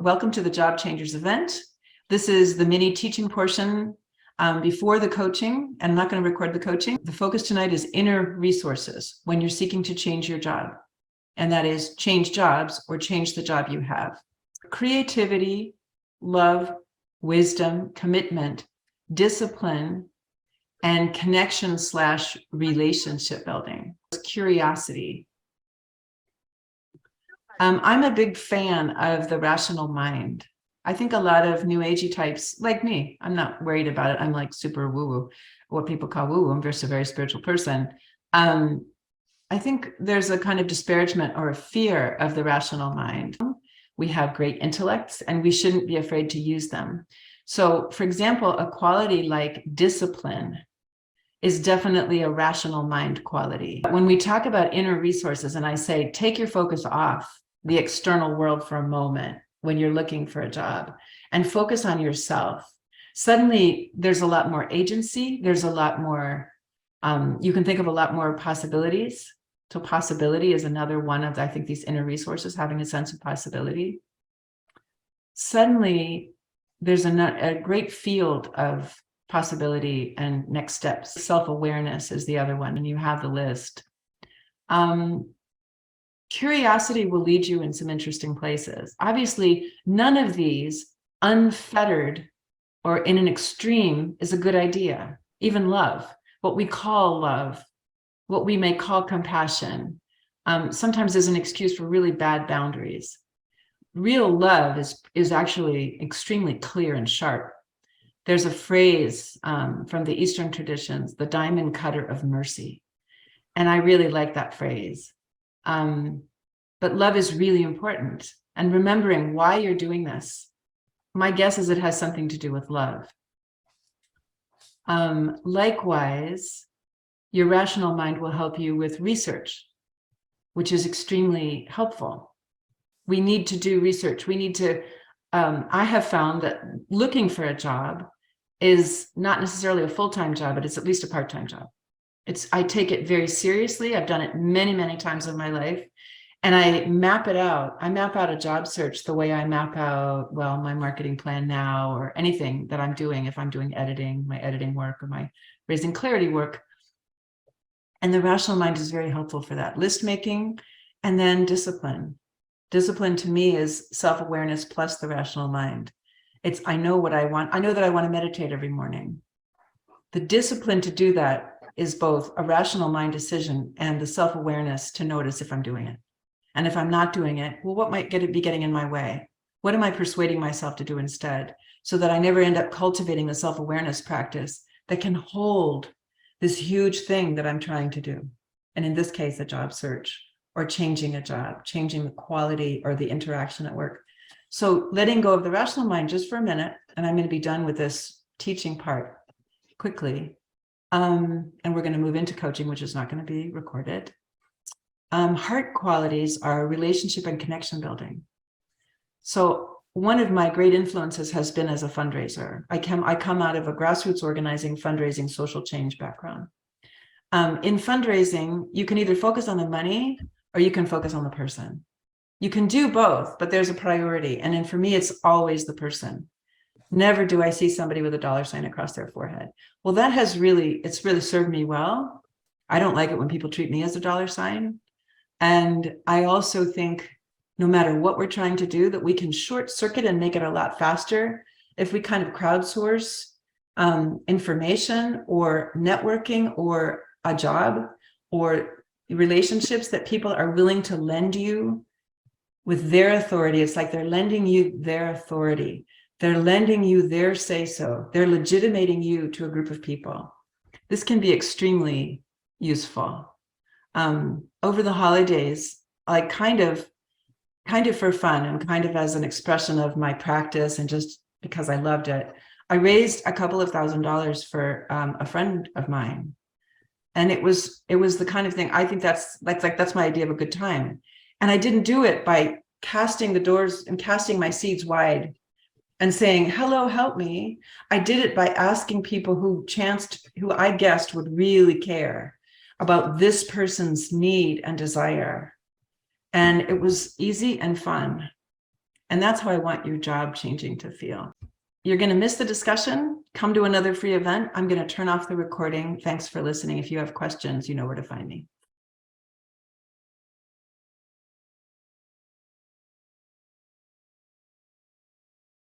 welcome to the Job Changers event. This is the mini teaching portion before the coaching, and I'm not going to record the coaching. The focus tonight is inner resources when you're seeking to change your job, and that is change jobs or change the job you have. Creativity, love, wisdom, commitment, discipline, and connection/relationship building. Curiosity. I'm a big fan of the rational mind. I think a lot of new agey types like me, I'm not worried about it. I'm like super woo-woo, what people call woo-woo. I'm just a very spiritual person. I think there's a kind of disparagement or a fear of the rational mind. We have great intellects and we shouldn't be afraid to use them. So for example, a quality like discipline is definitely a rational mind quality. When we talk about inner resources and I say, take your focus off the external world for a moment when you're looking for a job and focus on yourself, suddenly there's a lot more agency. There's a lot more, you can think of a lot more possibilities. So possibility is another one of, I think, these inner resources, having a sense of possibility. Suddenly there's a great field of possibility and next steps. Self-awareness is the other one, and you have the list. Curiosity will lead you in some interesting places. Obviously, none of these unfettered or in an extreme is a good idea. Even love, what we call love, what we may call compassion, sometimes is an excuse for really bad boundaries. Real love is actually extremely clear and sharp. There's a phrase from the Eastern traditions, the diamond cutter of mercy. And I really like that phrase. But love is really important. And remembering why you're doing this, my guess is it has something to do with love. Likewise, your rational mind will help you with research, which is extremely helpful. We need to do research. We need to, I have found that looking for a job is not necessarily a full-time job, but it's at least a part-time job. I take it very seriously. I've done it many, many times in my life. And I map it out. I map out a job search the way I map out, well, my marketing plan now, or anything that I'm doing, if I'm doing editing, my editing work or my raising clarity work. And the rational mind is very helpful for that. List making, and then discipline. Discipline to me is self-awareness plus the rational mind. I know what I want. I know that I want to meditate every morning. The discipline to do that is both a rational mind decision and the self-awareness to notice if I'm doing it. And if I'm not doing it, well, what might be getting in my way? What am I persuading myself to do instead? So that I never end up cultivating the self-awareness practice that can hold this huge thing that I'm trying to do. And in this case, a job search or changing a job, changing the quality or the interaction at work. So letting go of the rational mind just for a minute, and I'm going to be done with this teaching part quickly. And we're going to move into coaching, which is not going to be recorded. Heart qualities are relationship and connection building. So one of my great influences has been as a fundraiser. I come out of a grassroots organizing, fundraising, social change background. In fundraising, you can either focus on the money or you can focus on the person. You can do both, but there's a priority. And then for me, it's always the person. Never do I see somebody with a dollar sign across their forehead. Well, it's really served me well. I don't like it when people treat me as a dollar sign. And I also think no matter what we're trying to do, that we can short circuit and make it a lot faster if we kind of crowdsource information or networking or a job or relationships that people are willing to lend you with their authority. It's like they're lending you their authority. They're lending you their say-so. They're legitimating you to a group of people. This can be extremely useful. Over the holidays, like kind of for fun and kind of as an expression of my practice and just because I loved it, I raised a couple of $1,000s for a friend of mine. And it was the kind of thing, I think that's my idea of a good time. And I didn't do it by casting the doors and casting my seeds wide and saying, hello, help me. I did it by asking people who I guessed would really care about this person's need and desire. And it was easy and fun. And that's how I want your job changing to feel. You're going to miss the discussion. Come to another free event. I'm going to turn off the recording. Thanks for listening. If you have questions, you know where to find me.